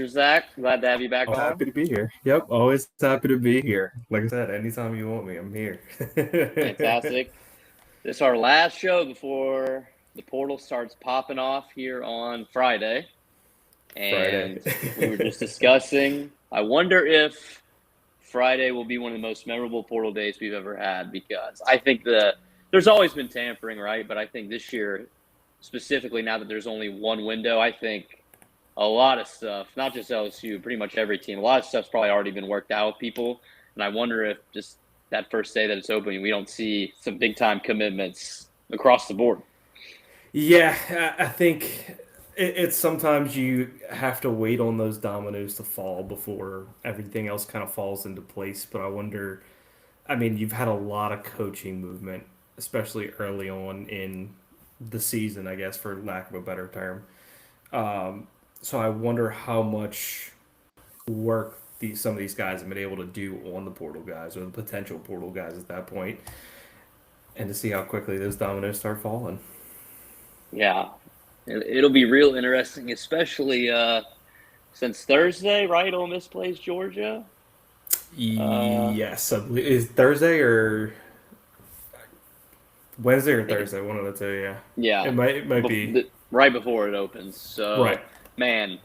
Zach? Glad to have you back Oh, on. happy to be here. Yep, always happy to be here. Like I said, anytime you want me, I'm here. Fantastic. This is our last show before the portal starts popping off here on Friday. Friday. And we were just discussing, I wonder if Friday will be one of the most memorable portal days we've ever had, because I think there's always been tampering, right? But I think this year, specifically now that there's only one window, I think a lot of stuff, not just LSU, pretty much every team, a lot of stuff's probably already been worked out with people. And I wonder if just that first day that it's opening, we don't see some big time commitments across the board. Yeah, I think it's sometimes you have to wait on those dominoes to fall before everything else kind of falls into place. But I wonder, I mean, you've had a lot of coaching movement, especially early on in the season, I guess, for lack of a better term. So I wonder how much work some of these guys have been able to do on the portal guys or the potential portal guys at that point, and to see how quickly those dominoes start falling. Yeah, it'll be real interesting, especially since Thursday, right? Ole Miss plays Georgia. Uh, Yes, I believe is Thursday or Wednesday I or think it's Thursday, one of the two. Yeah, yeah, it might be right before it opens. So, right. man,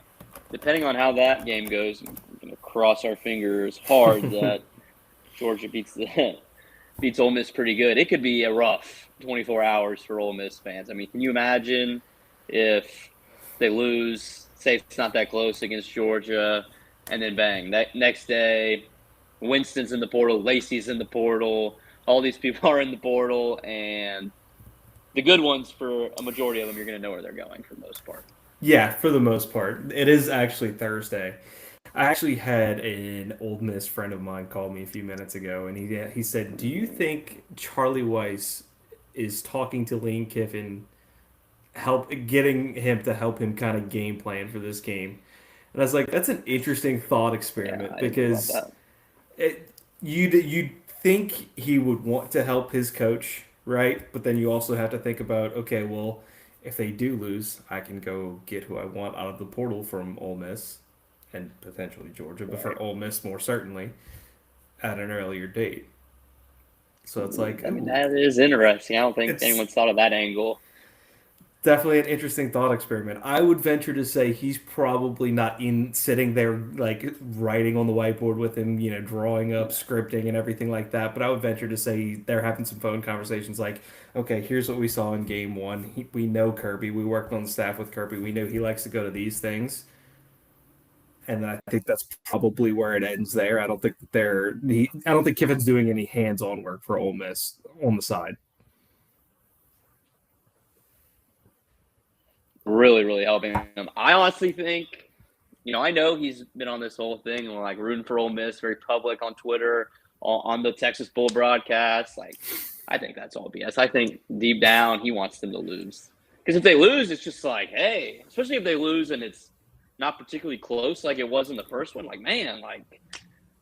depending on how that game goes, I'm gonna cross our fingers hard that Georgia beats Ole Miss pretty good. It could be a rough 24 hours for Ole Miss fans. I mean, can you imagine if they lose, say it's not that close against Georgia, and then bang, that next day, Winston's in the portal, Lacey's in the portal, all these people are in the portal, and the good ones, for a majority of them, you're going to know where they're going for the most part. Yeah, for the most part, it is actually Thursday. I actually had an Old Miss friend of mine call me a few minutes ago, and he said, "Do you think Charlie Weiss is talking to Lane Kiffin, getting him to help him kind of game plan for this game?" And I was like, "That's an interesting thought Yeah, experiment I didn't think about because that. you'd think he would want to help his coach, right? But then you also have to think about, okay, well, if they do lose, I can go get who I want out of the portal from Ole Miss and potentially Georgia, but for Right. Ole Miss more certainly at an earlier date. So it's like, I mean, ooh, that is interesting. I don't think it's anyone's thought of that angle. definitely an interesting thought experiment. I would venture to say he's probably not in sitting there like writing on the whiteboard with him, drawing up, scripting, and everything like that. But I would venture to say they're having some phone conversations like, okay, here's what we saw in game one. We know Kirby. We worked on the staff with Kirby. We know he likes to go to these things. And I think that's probably where it ends there. I don't think I don't think Kiffin's doing any hands-on work for Ole Miss on the side. Really, really helping him. I honestly think, I know he's been on this whole thing and like rooting for Ole Miss, very public on Twitter, on the Texas Bowl broadcast. Like, I think that's all BS. I think deep down he wants them to lose. Because if they lose, it's just like, hey, especially if they lose and it's not particularly close like it was in the first one. Like, man, like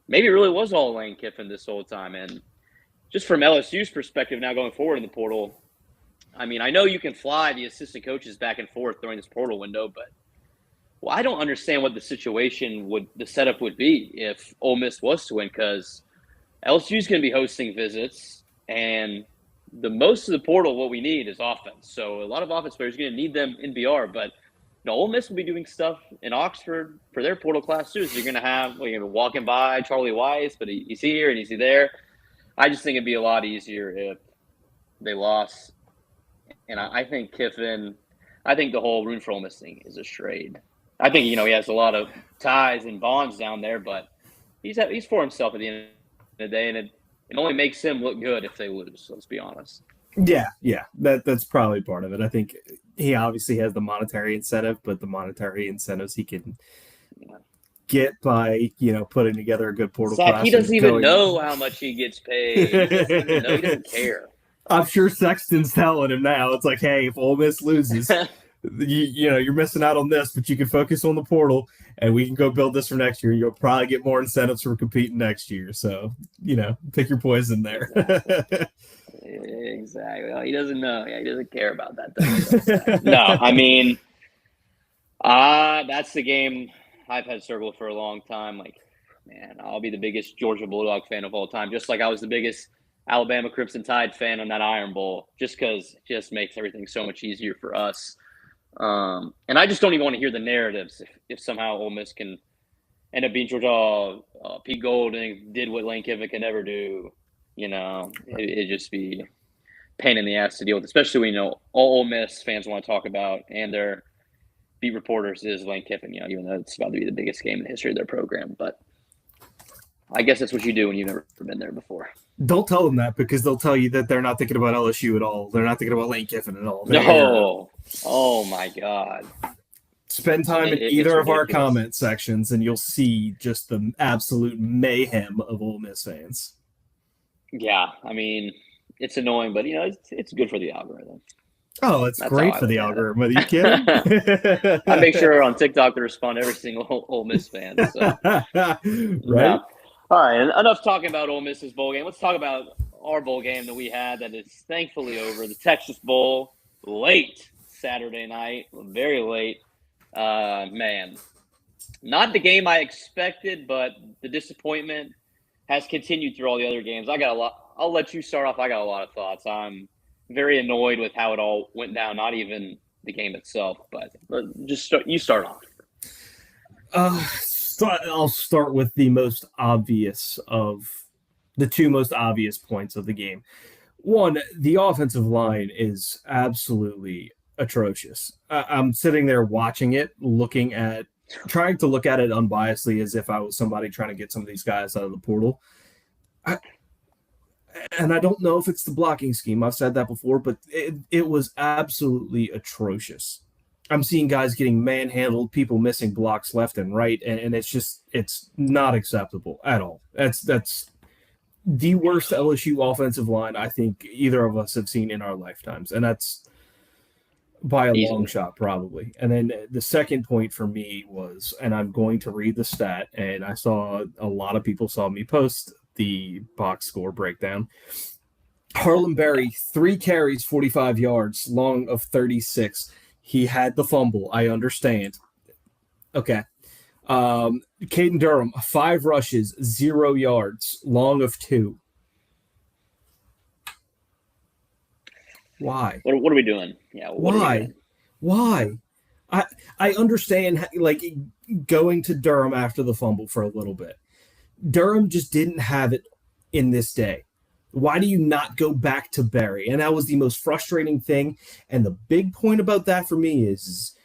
maybe it really was all Lane Kiffin this whole time. And just from LSU's perspective now going forward in the portal, I mean, I know you can fly the assistant coaches back and forth during this portal window, but I don't understand what the setup would be if Ole Miss was to win, because LSU is going to be hosting visits, and the most of the portal, what we need is offense. So a lot of offense players are going to need them in BR, but Ole Miss will be doing stuff in Oxford for their portal class too. So you're going to have, you're going to be walking by Charlie Weiss, but he's here and he's there. I just think it'd be a lot easier if they lost. And I think Kiffin, I think the whole room for Ole Miss thing is a charade. I think, he has a lot of ties and bonds down there, but he's for himself at the end of the day, and it only makes him look good if they lose. Let's be honest. Yeah, that's probably part of it. I think he obviously has the monetary incentive, but the monetary incentives he can Yeah. get by putting together a good portal Zach, he class doesn't and even going. know how much he gets paid. He doesn't even know. He doesn't care. I'm sure Sexton's telling him now. It's like, hey, if Ole Miss loses, you're missing out on this, but you can focus on the portal, and we can go build this for next year. You'll probably get more incentives for competing next year. So pick your poison there. Exactly. Exactly. Well, he doesn't know. Yeah, he doesn't care about that type of stuff, Zach. No, I mean, that's the game I've had circle for a long time. Like, man, I'll be the biggest Georgia Bulldog fan of all time, just like I was the biggest Alabama Crimson Tide fan on that Iron Bowl, just because it just makes everything so much easier for us. And I just don't even want to hear the narratives if somehow Ole Miss can end up being Georgia. Pete Golding did what Lane Kiffin could never do. It'd just be pain in the ass to deal with, especially when all Ole Miss fans want to talk about and their beat reporters is Lane Kiffin. Even though it's about to be the biggest game in the history of their program, but I guess that's what you do when you've never been there before. Don't tell them that, because they'll tell you that they're not thinking about LSU at all. They're not thinking about Lane Kiffin at all. No. Oh, my God. Spend time in either of our comment sections, and you'll see just the absolute mayhem of Ole Miss fans. Yeah, I mean, it's annoying, but, it's good for the algorithm. Oh, it's great for the algorithm. Are you kidding? I make sure on TikTok to respond to every single Ole Miss fan. So. Right? Yeah. All right, enough talking about Ole Miss's bowl game. Let's talk about our bowl game that we had that is thankfully over, the Texas Bowl, late Saturday night, very late. Man, not the game I expected, but the disappointment has continued through all the other games. I got a lot. I'll let you start off. I got a lot of thoughts. I'm very annoyed with how it all went down. Not even the game itself, but just you start off. I'll start with the most obvious of the two most obvious points of the game. One, the offensive line is absolutely atrocious. I'm sitting there watching it, trying to look at it unbiasedly as if I was somebody trying to get some of these guys out of the portal. And I don't know if it's the blocking scheme. I've said that before, but it was absolutely atrocious. I'm seeing guys getting manhandled, people missing blocks left and right, and it's not acceptable at all. That's the worst LSU offensive line I think either of us have seen in our lifetimes, and that's by a long shot probably. And then the second point for me was, and I'm going to read the stat, and I saw a lot of people saw me post the box score breakdown. Harlem Berry, 3 carries, 45 yards, long of 36. He had the fumble. I understand. Okay. Caden Durham, 5 rushes, 0 yards, long of 2. Why? What are we doing? Yeah. Why? I understand going to Durham after the fumble for a little bit. Durham just didn't have it in this day. Why do you not go back to Berry? And that was the most frustrating thing. And the big point about that for me is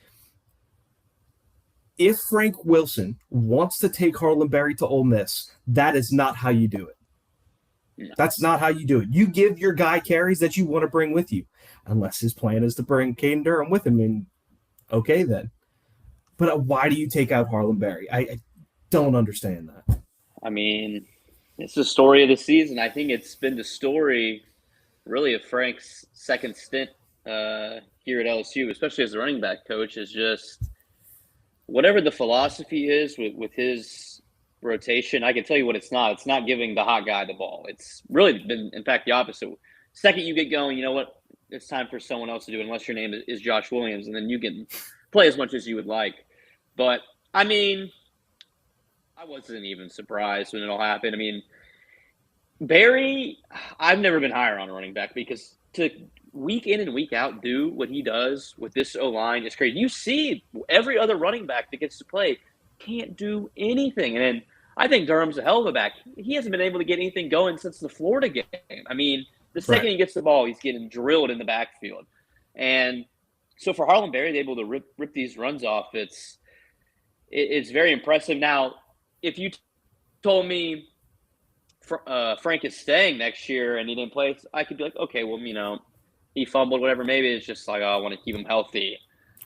if Frank Wilson wants to take Harlem Berry to Ole Miss, that is not how you do it. No. That's not how you do it. You give your guy carries that you want to bring with you, unless his plan is to bring Caden Durham with him. And okay, then. But why do you take out Harlem Berry? I don't understand that. I mean, it's the story of the season. I think it's been the story, really, of Frank's second stint here at LSU, especially as a running back coach, is just whatever the philosophy is with his rotation. I can tell you what it's not. It's not giving the hot guy the ball. It's really been, in fact, the opposite. Second you get going, you know what? It's time for someone else to do it, unless your name is Josh Williams, and then you can play as much as you would like. But, I mean, I wasn't even surprised when it all happened. I mean, Berry, I've never been higher on a running back, because to week in and week out do what he does with this O-line is crazy. You see every other running back that gets to play can't do anything. And then I think Durham's a hell of a back. He hasn't been able to get anything going since the Florida game. I mean, the second he gets the ball, he's getting drilled in the backfield. And so for Harlem Berry, they're able to rip these runs off. It's very impressive. Now, if you told me Frank is staying next year and he didn't play, I could be like, okay, well, he fumbled, whatever. Maybe it's just like, I want to keep him healthy.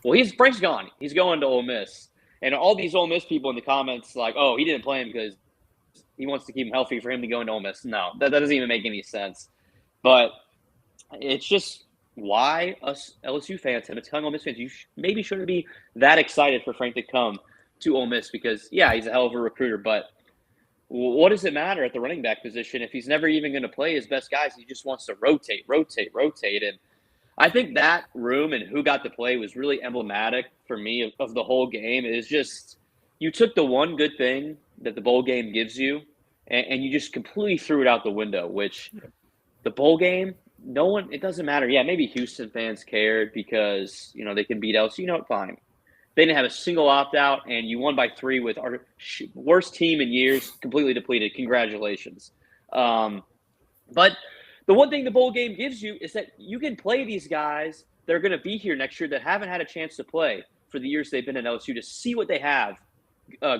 Well, Frank's gone. He's going to Ole Miss. And all these Ole Miss people in the comments like, oh, he didn't play him because he wants to keep him healthy for him to go into Ole Miss. No, that doesn't even make any sense. But it's just why us LSU fans have been telling Ole Miss fans, you maybe shouldn't be that excited for Frank to come to Ole Miss, because, yeah, he's a hell of a recruiter, but what does it matter at the running back position if he's never even going to play his best guys? He just wants to rotate. And I think that room and who got to play was really emblematic for me of the whole game. Is just you took the one good thing that the bowl game gives you, and you just completely threw it out the window, which the bowl game, no one, it doesn't matter. Yeah, maybe Houston fans cared because, they can beat LSU. Fine. They didn't have a single opt-out, and you won by 3 with our worst team in years, completely depleted. Congratulations. But the one thing the bowl game gives you is that you can play these guys that are going to be here next year that haven't had a chance to play for the years they've been in LSU, to see what they have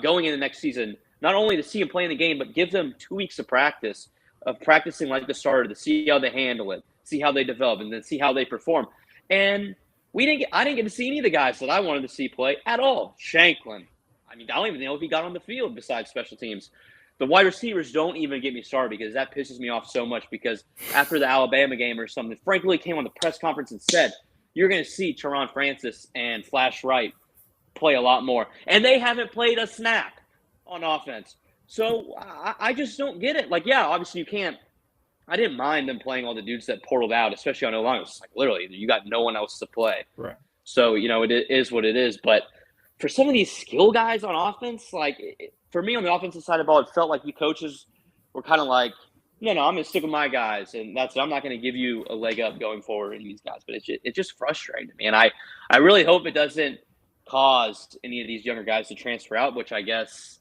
going in the next season. Not only to see them play in the game, but give them 2 weeks of practice, of practicing like the starter, to see how they handle it, see how they develop, and then see how they perform. And I didn't get to see any of the guys that I wanted to see play at all. Shanklin, I don't even know if he got on the field besides special teams. The wide receivers don't even get me started, because that pisses me off so much, because after the Alabama game or something, Frank really came on the press conference and said, you're going to see Teron Francis and Flash Wright play a lot more. And they haven't played a snap on offense. So I just don't get it. Obviously you can't. I didn't mind them playing all the dudes that portaled out, especially on O-line. It's literally, you got no one else to play. Right. So, it is what it is. But for some of these skill guys on offense, for me on the offensive side of the ball, it felt like you coaches were kind of like, no, I'm going to stick with my guys, and that's it. I'm not going to give you a leg up going forward in these guys. But it's just frustrating to me. And I really hope it doesn't cause any of these younger guys to transfer out, which I guess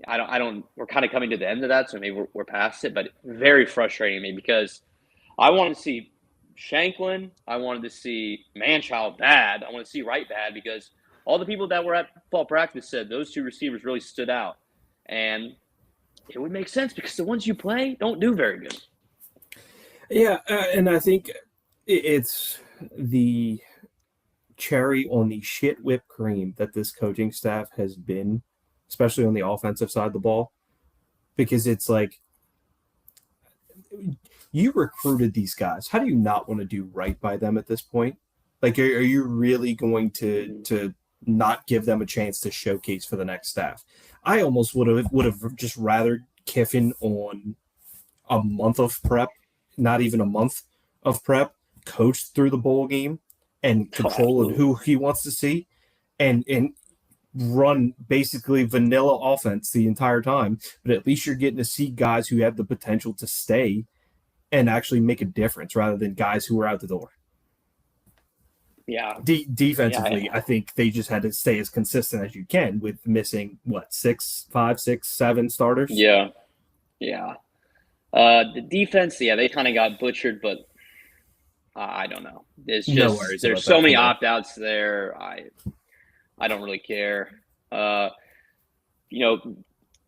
we're kind of coming to the end of that, so maybe we're past it. But very frustrating to me, because I wanted to see Shanklin, I wanted to see Manchild bad, I want to see Wright bad, because all the people that were at fall practice said those 2 receivers really stood out. And it would make sense, because the ones you play don't do very good. Yeah, and I think it's the cherry on the shit whipped cream that this coaching staff has been, especially on the offensive side of the ball, because it's like, you recruited these guys. How do you not want to do right by them at this point? Are you really going to not give them a chance to showcase for the next staff? I almost would have just rather Kiffin on a month of prep, not even a month of prep, coached through the bowl game and control of who he wants to see, and run basically vanilla offense the entire time. But at least you're getting to see guys who have the potential to stay and actually make a difference, rather than guys who are out the door. Yeah. Defensively, I think they just had to stay as consistent as you can with missing, 5, 6, 7 starters? Yeah. The defense, they kind of got butchered, but I don't know. There's so many opt-outs there. I don't really care.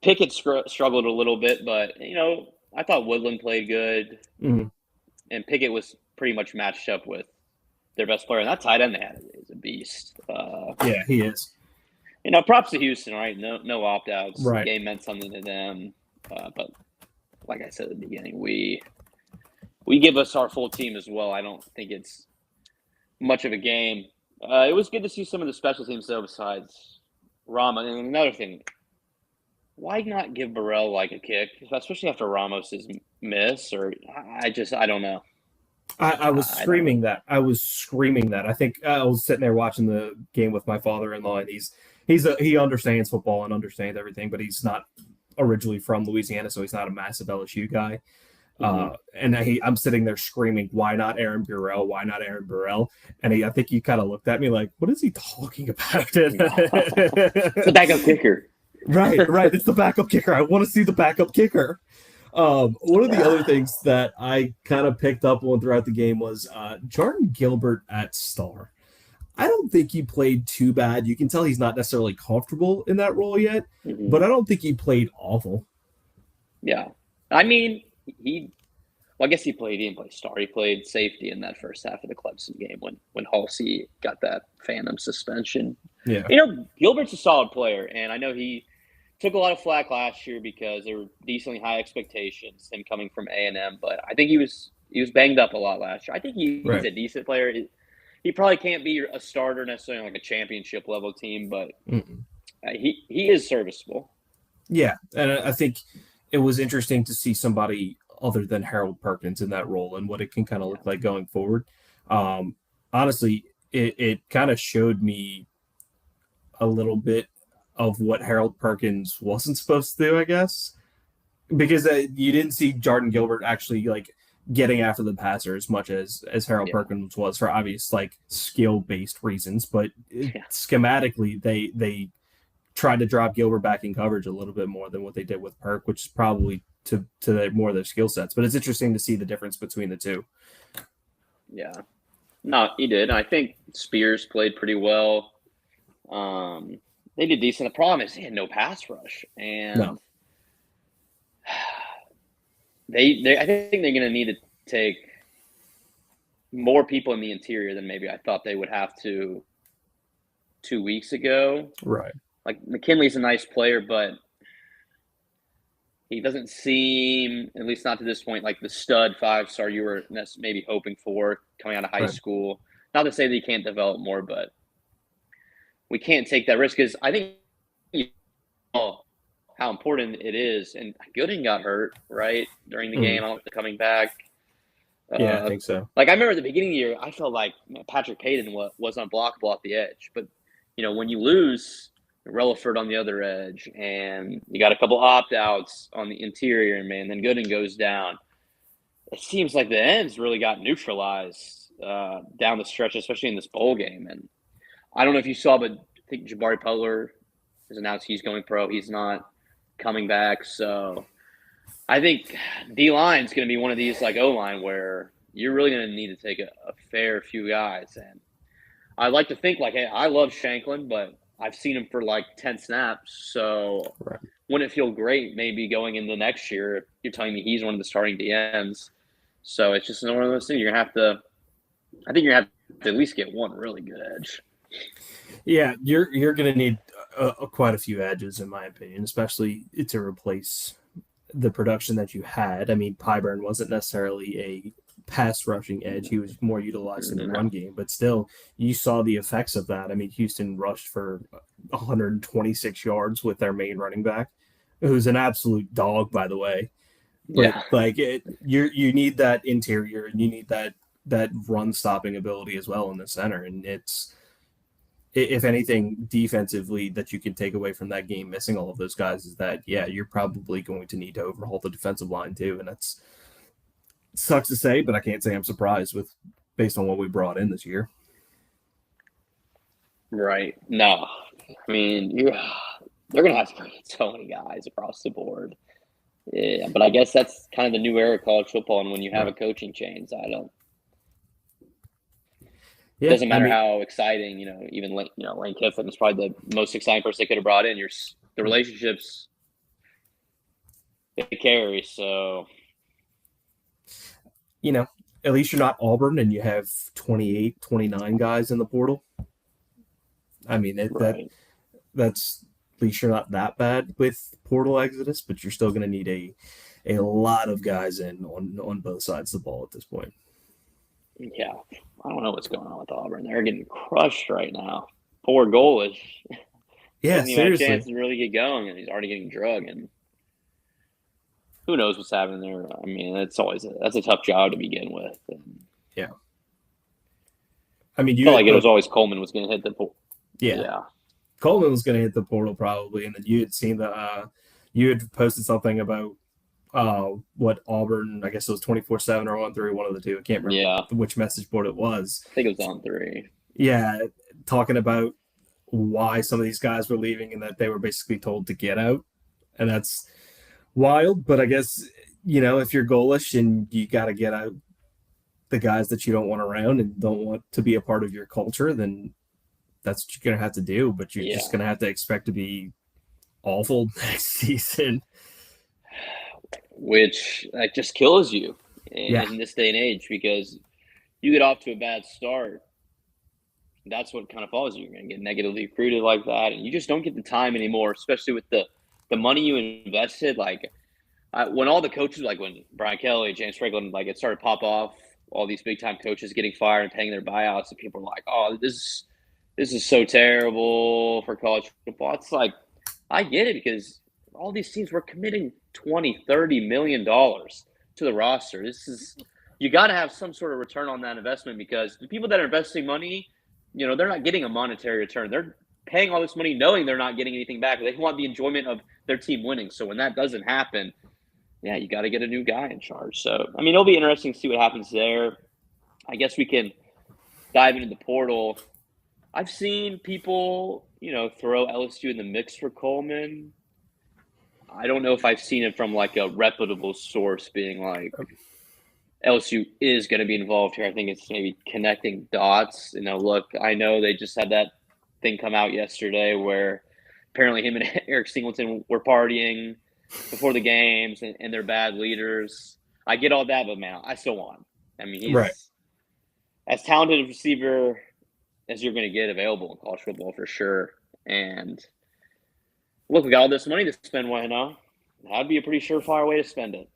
Pickett struggled a little bit, but, I thought Woodland played good. Mm-hmm. And Pickett was pretty much matched up with their best player. And that tight end they had is a beast. Yeah, he is. Props to Houston, right? No opt-outs. Right. The game meant something to them. But like I said at the beginning, we give us our full team as well. I don't think it's much of a game. It was good to see some of the special teams, though, besides Rama. And another thing, why not give Burrell a kick, especially after Ramos's miss? Or I don't know. I was screaming that. I think I was sitting there watching the game with my father-in-law, and he understands football and understands everything, but he's not originally from Louisiana, so he's not a massive LSU guy. And I'm sitting there screaming, why not Aaron Burrell? Why not Aaron Burrell? And I think he kind of looked at me like, what is he talking about? It's the backup kicker. Right. It's the backup kicker. I want to see the backup kicker. One of the other things that I kind of picked up on throughout the game was Jordan Gilbert at star. I don't think he played too bad. You can tell he's not necessarily comfortable in that role yet, but I don't think he played awful. Yeah. I mean, he didn't play star. He played safety in that first half of the Clemson game when Halsey got that phantom suspension. Yeah. Gilbert's a solid player, and I know he took a lot of flack last year because there were decently high expectations, him coming from A&M, but I think he was banged up a lot last year. I think he's a decent player. He probably can't be a starter necessarily on a championship level team, but he is serviceable. Yeah, and I think it was interesting to see somebody other than Harold Perkins in that role and what it can kind of look like going forward. Honestly, it kind of showed me a little bit of what Harold Perkins wasn't supposed to do, I guess, because you didn't see Jordan Gilbert actually like getting after the passer as much as Harold Perkins was for obvious like skill based reasons, but schematically they tried to drop Gilbert back in coverage a little bit more than what they did with Perk, which is probably to more of their skill sets. But it's interesting to see the difference between the two. Yeah. No, he did. I think Spears played pretty well. They did decent. The problem is they had no pass rush. And I think they're going to need to take more people in the interior than maybe I thought they would have to 2 weeks ago. Right. Like McKinley's a nice player, but he doesn't seem, at least not to this point, like the stud 5-star you were maybe hoping for coming out of high school. Not to say that he can't develop more, but we can't take that risk because I think you know how important it is. And Gooden got hurt, right, during the game. I don't know if coming back. Yeah, I think so. Like I remember at the beginning of the year, I felt like Patrick Payton was unblockable at the edge. But, when you lose Relaford on the other edge and you got a couple opt-outs on the interior, and then Gooden goes down, it seems like the ends really got neutralized down the stretch, especially in this bowl game. And I don't know if you saw, but I think Jabari Butler has announced he's going pro. He's not coming back. So I think D-line is going to be one of these like O-line where you're really going to need to take a fair few guys. And I like to think like, hey, I love Shanklin, but I've seen him for like 10 snaps. So wouldn't it feel great maybe going into next year if you're telling me he's one of the starting DMs? So it's just one of those things. I think you're going to have to at least get one really good edge. Yeah, you're going to need quite a few edges, in my opinion, especially to replace the production that you had. I mean, Pyburn wasn't necessarily a pass rushing edge. He was more utilized in the run game, but still, you saw the effects of that. I mean, Houston rushed for 126 yards with their main running back, who's an absolute dog, by the way. But you need that interior, and you need that run stopping ability as well in the center. And it's, if anything, defensively that you can take away from that game, missing all of those guys, is that you're probably going to need to overhaul the defensive line too, and that's sucks to say, but I can't say I'm surprised based on what we brought in this year. Right. No. I mean, they're going to have to bring in so many guys across the board. Yeah, but I guess that's kind of the new era of college football, and when you have a coaching change, it doesn't matter how exciting, even Lane Kiffin is probably the most exciting person they could have brought in. The relationships they carry, so at least you're not Auburn and you have 28, 29 guys in the portal. I mean, that's at least you're not that bad with portal exodus, but you're still going to need a lot of guys in on both sides of the ball at this point. Yeah, I don't know what's going on with Auburn. They're getting crushed right now. Poor goalish. Yeah, seriously. He had a chance to really get going, and he's already getting drugged. And who knows what's happening there? I mean, that's a tough job to begin with. And I mean, it was always Coleman was going to hit the portal. Yeah. Coleman was going to hit the portal probably, and then you had seen you had posted something about what Auburn, I guess it was 24/7 or On3, one of the two. I can't remember which message board it was. I think it was On3. Yeah, talking about why some of these guys were leaving and that they were basically told to get out, and that's wild. But I guess if you're goalish and you got to get out the guys that you don't want around and don't want to be a part of your culture, then that's what you're gonna have to do. But you're just gonna have to expect to be awful next season. Which just kills you in this day and age, because you get off to a bad start. That's what kind of follows you. You're going to get negatively recruited like that, and you just don't get the time anymore, especially with the money you invested. Like when all the coaches, like when Brian Kelly, James Franklin, like it started to pop off, all these big time coaches getting fired and paying their buyouts, and people are like, "Oh, this is so terrible for college football." It's like, I get it, because all these teams were committing $20-30 million to the roster. You got to have some sort of return on that investment, because the people that are investing money, they're not getting a monetary return. They're paying all this money knowing they're not getting anything back. They want the enjoyment of their team winning. So when that doesn't happen, yeah, you got to get a new guy in charge. So, I mean, it'll be interesting to see what happens there. I guess we can dive into the portal. I've seen people, throw LSU in the mix for Coleman. I don't know if I've seen it from like a reputable source being like LSU is going to be involved here. I think it's maybe connecting dots. Look, I know they just had that thing come out yesterday where apparently him and Eric Singleton were partying before the games and they're bad leaders. I get all that, but man, I still want him. I mean, he's as talented a receiver as you're going to get available in college football for sure. And look, we got all this money to spend. Why not? That'd be a pretty surefire way to spend it.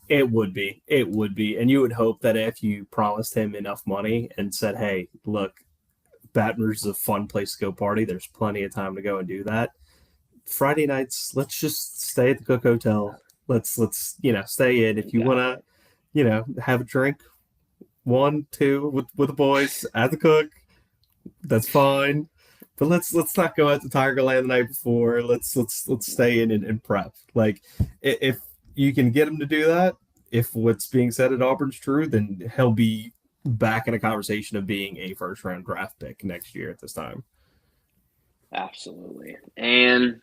It would be. It would be. And you would hope that if you promised him enough money and said, hey, look, Baton Rouge is a fun place to go party. There's plenty of time to go and do that. Friday nights, let's just stay at the Cook Hotel. Let's stay in. If you want to, have a drink, 1, 2 with the boys at the Cook, that's fine. But let's not go out to Tigerland the night before. Let's stay in and prep. Like if you can get him to do that, if what's being said at Auburn's true, then he'll be back in a conversation of being a first-round draft pick next year at this time. Absolutely. And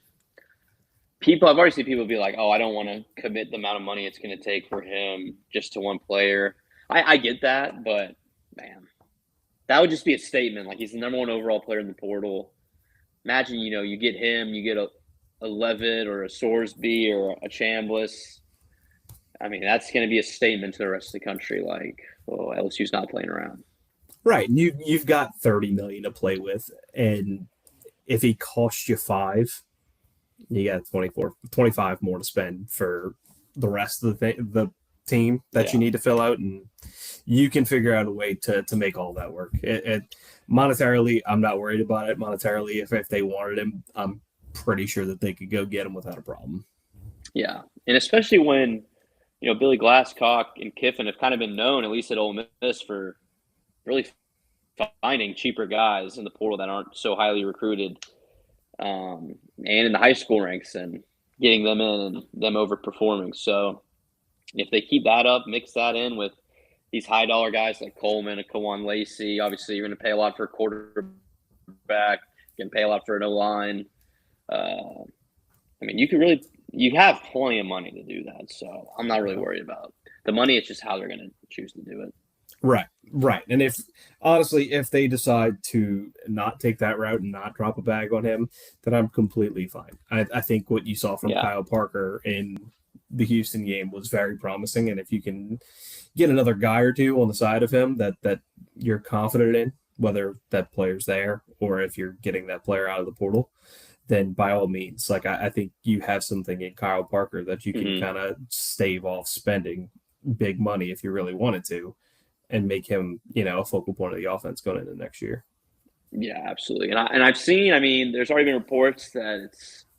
I've already seen people be like, oh, I don't want to commit the amount of money it's going to take for him just to one player. I get that, but, man, that would just be a statement. Like, he's the number 1 overall player in the portal. Imagine, you get him, you get a Levitt or a Sorsby or a Chambliss. I mean, that's going to be a statement to the rest of the country. Like, well, LSU's not playing around. Right. And you've got $30 million to play with. And if he costs you $5, you got 25 more to spend for the rest of the team that you need to fill out. And you can figure out a way to make all that work. Monetarily, I'm not worried about it. Monetarily, if they wanted him, I'm pretty sure that they could go get him without a problem. Yeah. And especially when, Billy Glasscock and Kiffin have kind of been known, at least at Ole Miss, for really finding cheaper guys in the portal that aren't so highly recruited, and in the high school ranks and getting them in and them overperforming. So if they keep that up, mix that in with these high dollar guys like Coleman and Kawan Lacey, obviously you're going to pay a lot for a quarterback, you're going to pay a lot for an O-line. I mean, you have plenty of money to do that. So I'm not really worried about the money. It's just how they're going to choose to do it. Right. And if they decide to not take that route and not drop a bag on him, then I'm completely fine. I think what you saw from Kyle Parker in the Houston game was very promising. And if you can get another guy or two on the side of him that you're confident in, whether that player's there or if you're getting that player out of the portal, then by all means, like I think you have something in Kyle Parker that you can kind of stave off spending big money if you really wanted to, and make him, a focal point of the offense going into next year. Yeah, absolutely. And I've seen, there's already been reports that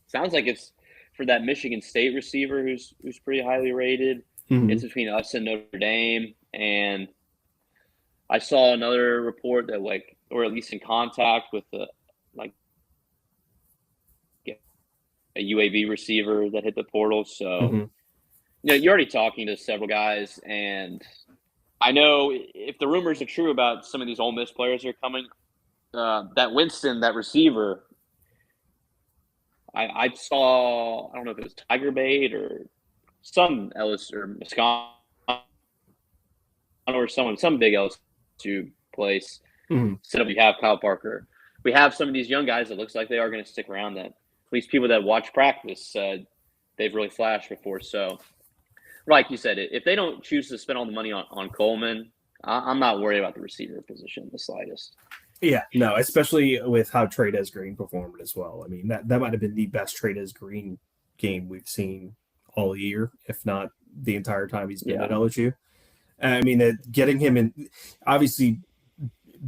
sounds like it's for that Michigan State receiver who's pretty highly rated. Mm-hmm. It's between us and Notre Dame. And I saw another report that or at least in contact with a UAB receiver that hit the portal. So, you're already talking to several guys, and I know if the rumors are true about some of these Ole Miss players that are coming, that Winston, that receiver, I saw, I don't know if it was Tiger Bait or some LSU or Wisconsin or some big LSU place. Instead of you have Kyle Parker, we have some of these young guys that looks like they are going to stick around, that at least people that watch practice, they've really flashed before. So, like you said, if they don't choose to spend all the money on Coleman, I'm not worried about the receiver position the slightest. Yeah, no, especially with how Trey'Dez Green performed as well. I mean, that might have been the best Trey'Dez Green game we've seen all year, if not the entire time he's been at LSU. I mean, getting him in, obviously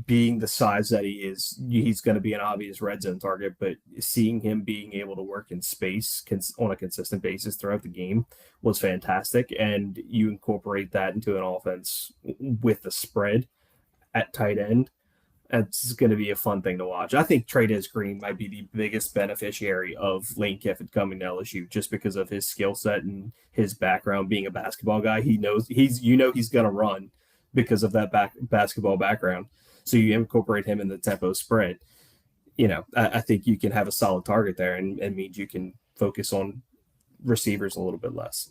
being the size that he is, he's going to be an obvious red zone target, but seeing him being able to work in space on a consistent basis throughout the game was fantastic. And you incorporate that into an offense with the spread at tight end. That's going to be a fun thing to watch. I think Trey'Dez Green might be the biggest beneficiary of Lane Kiffin coming to LSU just because of his skill set and his background being a basketball guy. He knows he's going to run because of that basketball background. So you incorporate him in the tempo spread. I think you can have a solid target there and means you can focus on receivers a little bit less.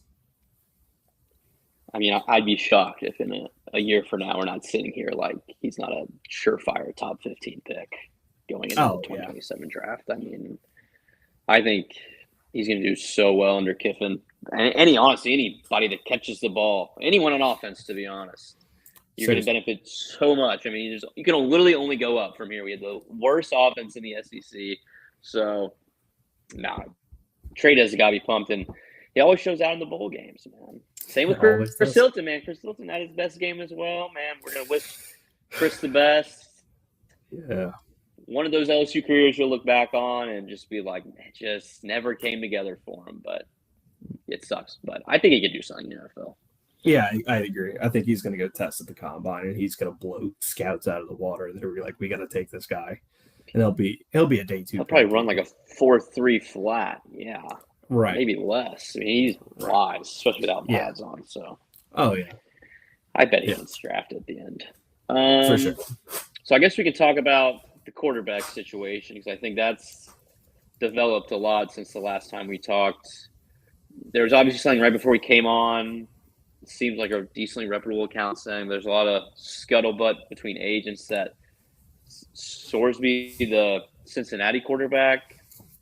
I mean, I'd be shocked if in a year from now we're not sitting here like he's not a surefire top 15 pick going into the 2027 draft. I mean, I think he's going to do so well under Kiffin. And honestly, anybody that catches the ball, anyone on offense, to be honest, you're going to benefit so much. I mean, you can literally only go up from here. We had the worst offense in the SEC. So, Trey'Dez got to be pumped. And he always shows out in the bowl games, man. Same with Chris Hilton, man. Chris Hilton had his best game as well, man. We're going to wish Chris the best. Yeah. One of those LSU careers you'll look back on and just be like, it just never came together for him. But it sucks. But I think he could do something in the NFL. Yeah, I agree. I think he's going to go test at the combine, and he's going to blow scouts out of the water. And they're like, we got to take this guy. And he'll be a day 2. He'll probably run like a 4.3 flat. Yeah. Right. Maybe less. I mean, he's wise, especially without pads on. So. Oh, yeah. I bet he gets drafted at the end. For sure. So I guess we could talk about the quarterback situation because I think that's developed a lot since the last time we talked. There was obviously something right before we came on. It seems like a decently reputable account saying there's a lot of scuttlebutt between agents that Sorsby, the Cincinnati quarterback,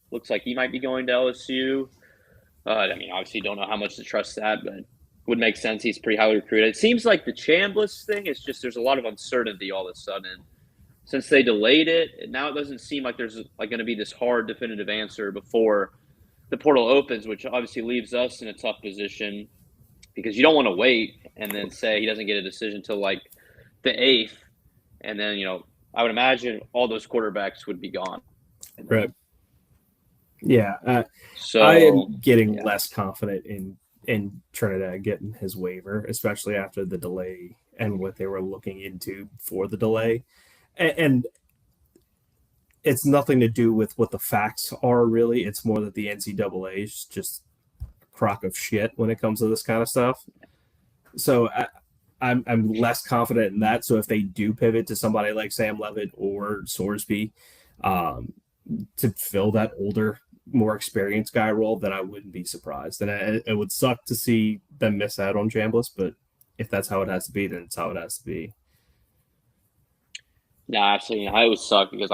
looks like he might be going to LSU. I mean, obviously don't know how much to trust that, but would make sense. He's pretty highly recruited. It seems like the Chambliss thing is just there's a lot of uncertainty all of a sudden. Since they delayed it, and now it doesn't seem like there's like going to be this hard definitive answer before the portal opens, which obviously leaves us in a tough position because you don't want to wait and then say he doesn't get a decision until like the 8th. And then, I would imagine all those quarterbacks would be gone. Right. Yeah. So I am getting less confident in Trinidad getting his waiver, especially after the delay and what they were looking into for the delay. And it's nothing to do with what the facts are, really. It's more that the NCAA is just a crock of shit when it comes to this kind of stuff. So I'm less confident in that. So if they do pivot to somebody like Sam Levitt or Sorsby to fill that older, more experienced guy role, then I wouldn't be surprised. And it would suck to see them miss out on Chambliss, but if that's how it has to be, then it's how it has to be. No, actually, I would suck because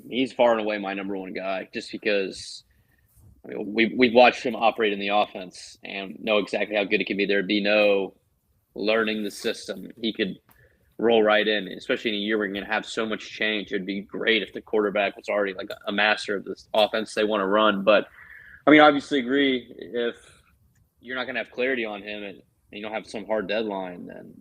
he's far and away my number one guy. Just because we've watched him operate in the offense and know exactly how good he can be. There'd be no learning the system. He could roll right in, especially in a year where you're going to have so much change. It'd be great if the quarterback was already like a master of this offense they want to run. But I mean, obviously agree if you're not going to have clarity on him and you don't have some hard deadline, then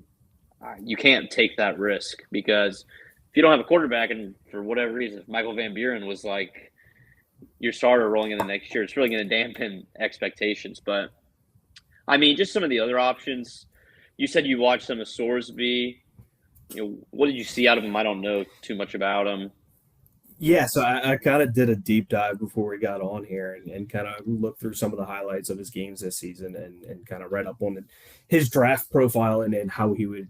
you can't take that risk because if you don't have a quarterback and for whatever reason, if Michael Van Buren was like your starter rolling in the next year, it's really going to dampen expectations. But I mean, just some of the other options. You said you watched some of Sorsby. What did you see out of him? I don't know too much about him. Yeah, so I kind of did a deep dive before we got on here and kind of looked through some of the highlights of his games this season and kind of read up on his draft profile and how he would,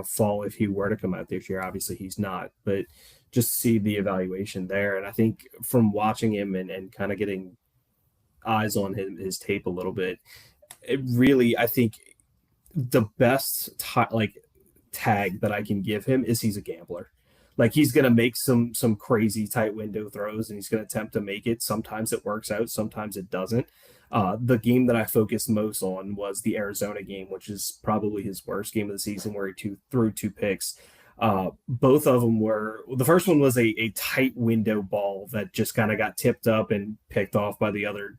fall if he were to come out this year. Obviously, he's not, but just see the evaluation there. And I think from watching him and kind of getting eyes on his tape a little bit, it really, I think the best tag that I can give him is he's a gambler. Like he's going to make some crazy tight window throws and he's going to attempt to make it. Sometimes it works out. Sometimes it doesn't. The game that I focused most on was the Arizona game, which is probably his worst game of the season where he threw 2 picks. Both of them were, the first one was a tight window ball that just kind of got tipped up and picked off by the other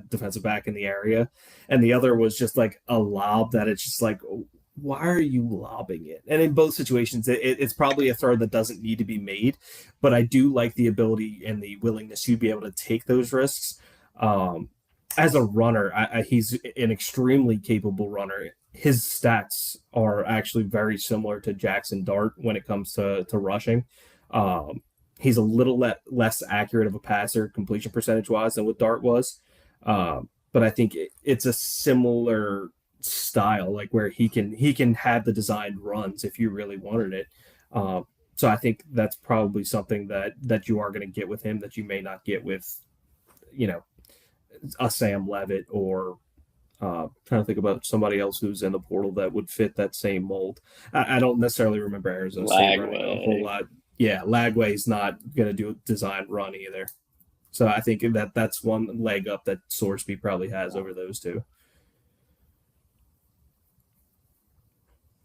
defensive back in the area. And the other was just like a lob that it's just like, why are you lobbing it? And in both situations, it's probably a throw that doesn't need to be made, but I do like the ability and the willingness to be able to take those risks. As a runner, he's an extremely capable runner. his stats are actually very similar to Jackson Dart when it comes to rushing. Um, he's a little less accurate of a passer completion percentage wise than what Dart was. But I think it's a similar style, like where he can have the designed runs if you really wanted it. So I think that's probably something that you are going to get with him that you may not get with, you know, a Sam Levitt or trying to think about somebody else who's in the portal that would fit that same mold. I don't necessarily remember Arizona State running a whole Lagway. lot. Yeah, Lagway's not going to do a design run either. So I think that's one leg up that Sorsby probably has over those two.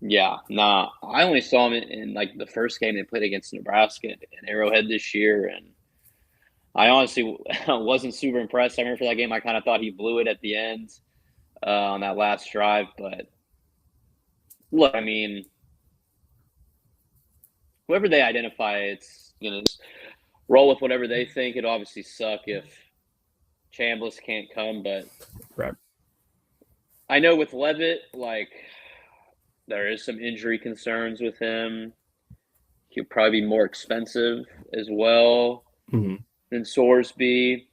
Yeah, nah. I only saw him in like the first game they played against Nebraska in Arrowhead this year, and I honestly wasn't super impressed. I remember for that game, I kind of thought he blew it at the end on that last drive. But look, I mean, whoever they identify, it's just roll with whatever they think. It'd obviously suck if Chambliss can't come, but Right. I know with Levitt, like there is some injury concerns with him. He'll probably be more expensive as well Mm-hmm. than Sorsby.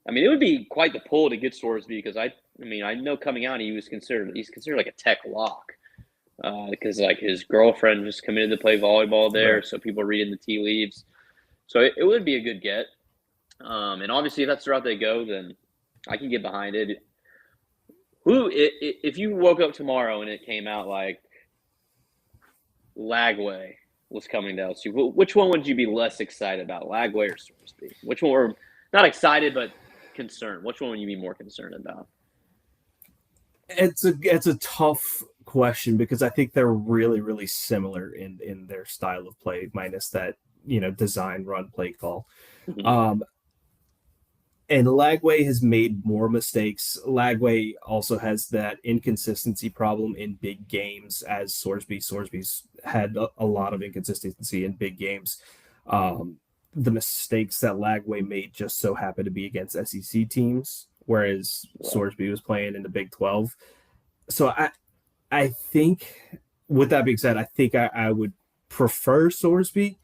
I mean, it would be quite the pull to get Sorsby because I know coming out he's considered like a tech lock because like his girlfriend just committed to play volleyball there, Right. so people are reading the tea leaves. So it would be a good get. And obviously, if that's the route they go, then I can get behind it. If you woke up tomorrow and it came out like Lagway was coming to LSU, which one would you be less excited about, Lagway or Sorsby? Which one were not excited but concerned? Which one would you be more concerned about? It's a tough question because I think they're really really similar in their style of play, minus that design run play call. Mhm. Um, and Lagway has made more mistakes. Lagway also has that inconsistency problem in big games, as Sorsby. Sorsby's had a lot of inconsistency in big games. The mistakes that Lagway made just so happened to be against SEC teams, whereas Right. Sorsby was playing in the Big 12. So I think, with that being said, I think I would prefer Sorsby.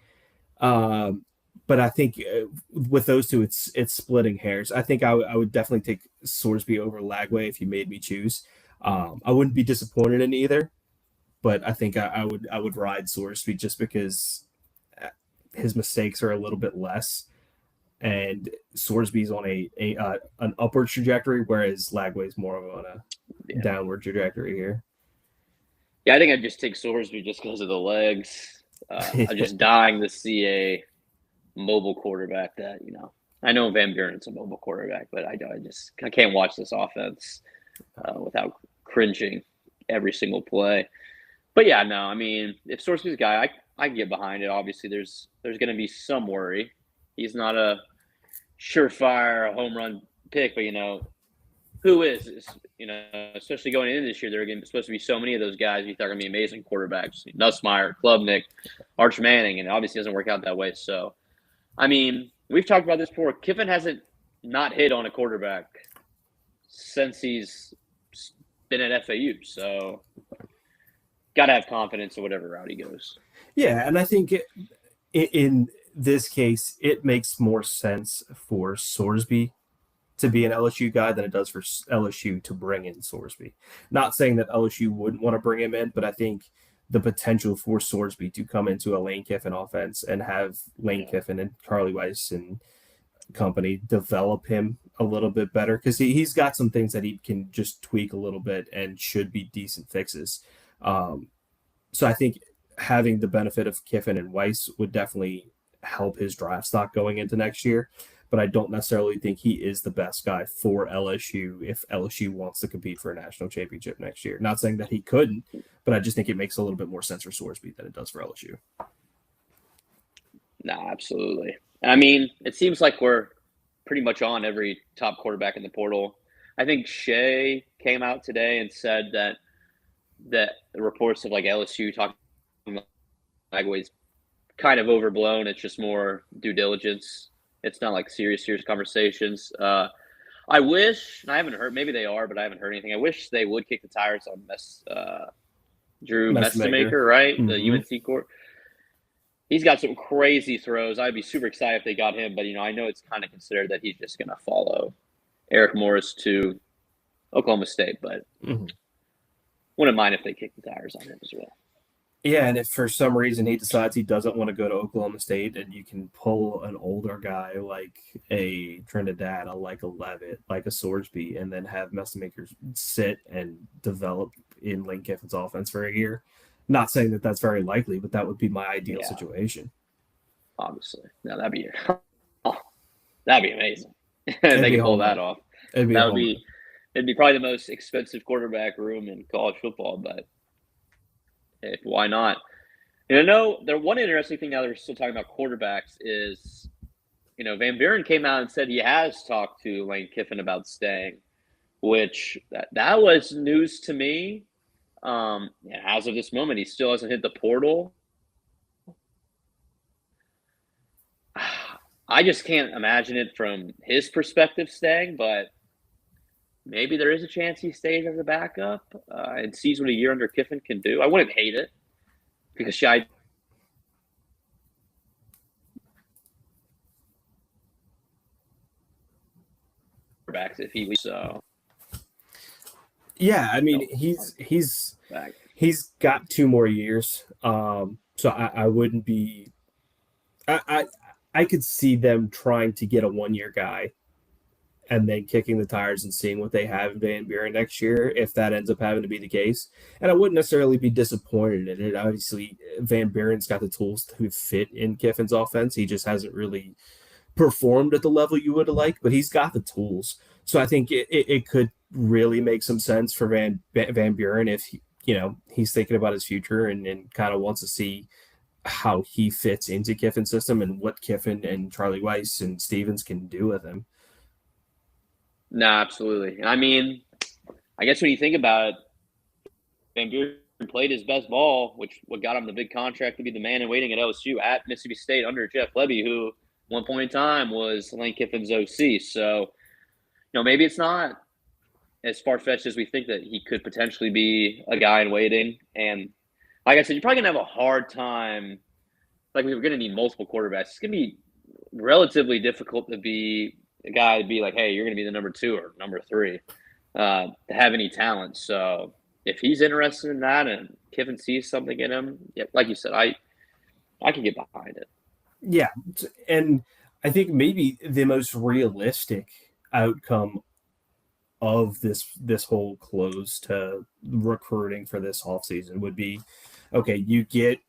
Um, but I think with those two, it's splitting hairs. I think I would definitely take Sorsby over Lagway if you made me choose. I wouldn't be disappointed in either, but I think I would ride Sorsby just because his mistakes are a little bit less, and Sorsby's on an upward trajectory, whereas Lagway's more of on a Yeah. downward trajectory here. Yeah, I think I'd just take Sorsby just because of the legs. I'm just dying to see a mobile quarterback that, I know Van Buren's a mobile quarterback, but I can't watch this offense without cringing every single play. But yeah, no, I mean, if Sorsby's a guy, I can get behind it. Obviously, there's going to be some worry. He's not a surefire home run pick, but who is especially going into this year, there are supposed to be so many of those guys you thought are going to be amazing quarterbacks. Nussmeier, Klubnik, Arch Manning, and it obviously doesn't work out that way. So, I mean, we've talked about this before. Kiffin hasn't not hit on a quarterback since he's been at FAU. So, got to have confidence in whatever route he goes. Yeah, and I think in this case, it makes more sense for Sorsby to be an LSU guy than it does for LSU to bring in Sorsby. Not saying that LSU wouldn't want to bring him in, but I think the potential for Sorsby to come into a Lane Kiffin offense and have Lane Yeah. Kiffin and Charlie Weiss and company develop him a little bit better, because he's got some things that he can just tweak a little bit and should be decent fixes. Um, so I think having the benefit of Kiffin and Weiss would definitely help his draft stock going into next year. But I don't necessarily think he is the best guy for LSU if LSU wants to compete for a national championship next year. Not saying that he couldn't, but I just think it makes a little bit more sense for Sorsby than it does for LSU. No, absolutely. I mean, it seems like we're pretty much on every top quarterback in the portal. I think Shea came out today and said that the reports of like LSU talking about Lagway's kind of overblown. It's just more due diligence. It's not like serious conversations. I wish, and I haven't heard, maybe they are, but I haven't heard anything. I wish they would kick the tires on Drew Messamaker, right? Mm-hmm. The UNC court. He's got some crazy throws. I'd be super excited if they got him, but I know it's kind of considered that he's just going to follow Eric Morris to Oklahoma State, but wouldn't mind if they kick the tires on him as well. Yeah, and if for some reason he decides he doesn't want to go to Oklahoma State, and you can pull an older guy like a Trinidad, like a Levitt, like a Sorsby, and then have Messamakers sit and develop in Lane Kiffin's offense for a year. Not saying that that's very likely, but that would be my ideal situation. Obviously. No, that'd be amazing. They can pull that off. It'd be probably the most expensive quarterback room in college football, but why not? And one interesting thing now that we're still talking about quarterbacks is, Van Buren came out and said he has talked to Lane Kiffin about staying, which that was news to me. As of this moment, he still hasn't hit the portal. I just can't imagine it from his perspective staying, but maybe there is a chance he stays as a backup and sees what a year under Kiffin can do. I wouldn't hate it because if he leaves, so. Yeah, I mean he's got 2 more years, so I wouldn't be. I could see them trying to get a 1-year guy, and then kicking the tires and seeing what they have in Van Buren next year, if that ends up having to be the case. And I wouldn't necessarily be disappointed in it. Obviously, Van Buren's got the tools to fit in Kiffin's offense. He just hasn't really performed at the level you would have liked, but he's got the tools. So I think it could really make some sense for Van Buren if he's thinking about his future and kind of wants to see how he fits into Kiffin's system and what Kiffin and Charlie Weiss and Stevens can do with him. No, absolutely. I mean, I guess when you think about it, Van Buren played his best ball, what got him the big contract to be the man in waiting at LSU at Mississippi State under Jeff Lebby, who at one point in time was Lane Kiffin's OC. So, maybe it's not as far-fetched as we think that he could potentially be a guy in waiting. And like I said, you're probably going to have a hard time. Like, we were going to need multiple quarterbacks. It's going to be relatively difficult to be a guy to be like, hey, you're going to be the number 2 or number 3 to have any talent. So if he's interested in that and Kiffin sees something in him, like you said, I can get behind it. Yeah, and I think maybe the most realistic outcome of this whole close to recruiting for this offseason would be, okay, you get,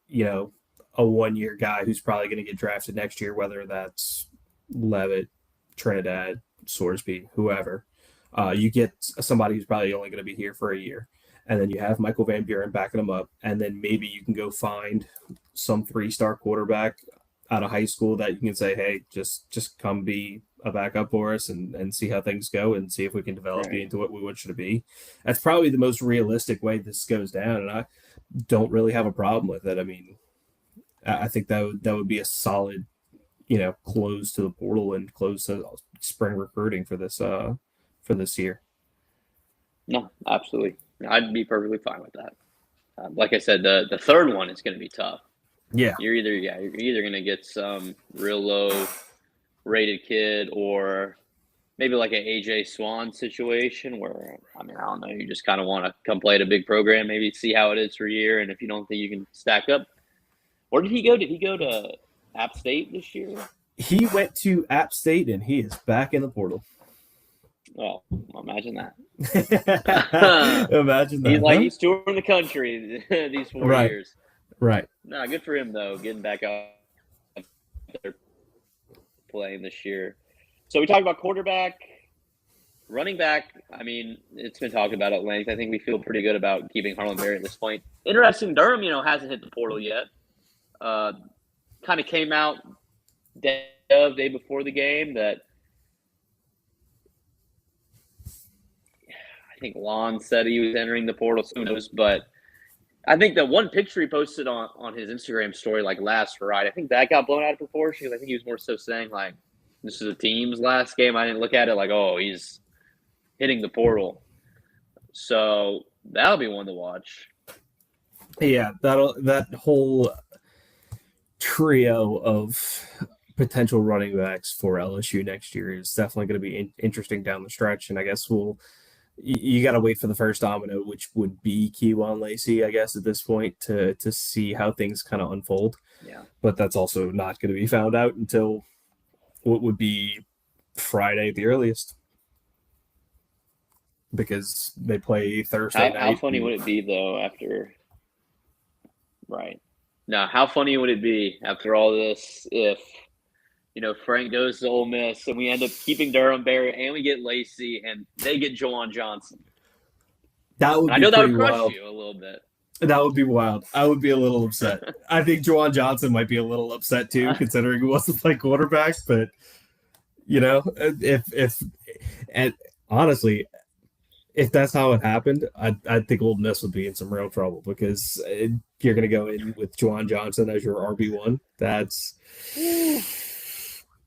a 1-year guy who's probably going to get drafted next year, whether that's Levitt, Trinidad, Sorsby, whoever. You get somebody who's probably only going to be here for a year. And then you have Michael Van Buren backing him up. And then maybe you can go find some 3-star quarterback out of high school that you can say, hey, just come be a backup for us and see how things go and see if we can develop you into what we want you to be. That's probably the most realistic way this goes down. And I don't really have a problem with it. I mean, I think that would be a solid, close to the portal and close to spring recruiting for this year. No, absolutely. I'd be perfectly fine with that. Like I said, the third one is going to be tough. Yeah. You're either going to get some real low rated kid or maybe like an AJ Swan situation where, I don't know, you just kind of want to come play at a big program, maybe see how it is for a year. And if you don't think you can stack up, where did he go? Did he go to App State this year? He went to App State and he is back in the portal. Oh, imagine that. Imagine that. He's touring the country these 4 years. Right. No, good for him though, getting back out there playing this year. So we talked about quarterback, running back. I mean, it's been talked about at length. I think we feel pretty good about keeping Harlan Berry at this point. Interesting, Durham, hasn't hit the portal yet. Kind of came out day before the game that I think Lon said he was entering the portal. Who knows? But I think the one picture he posted on his Instagram story last Friday, I think that got blown out of proportion. I think he was more so saying this is the team's last game. I didn't look at it oh, he's hitting the portal. So that'll be one to watch. Yeah, that whole trio of potential running backs for LSU next year is definitely going to be interesting down the stretch. And I guess you got to wait for the first domino, which would be Keywan Lacey, I guess, at this point to see how things kind of unfold. Yeah. But that's also not going to be found out until what would be Friday at the earliest, because they play Thursday night. How funny would it be, though, after – right. Now, how funny would it be after all this if, Frank goes to Ole Miss and we end up keeping Durham Barry and we get Lacey and they get Juwan Johnson? That would be I know that would crush wild. you a little bit. That would be wild. I would be a little upset. I think Juwan Johnson might be a little upset too, considering he wants to play quarterback. But and honestly, if that's how it happened, I think Ole Miss would be in some real trouble, because you're going to go in with Juwan Johnson as your RB1.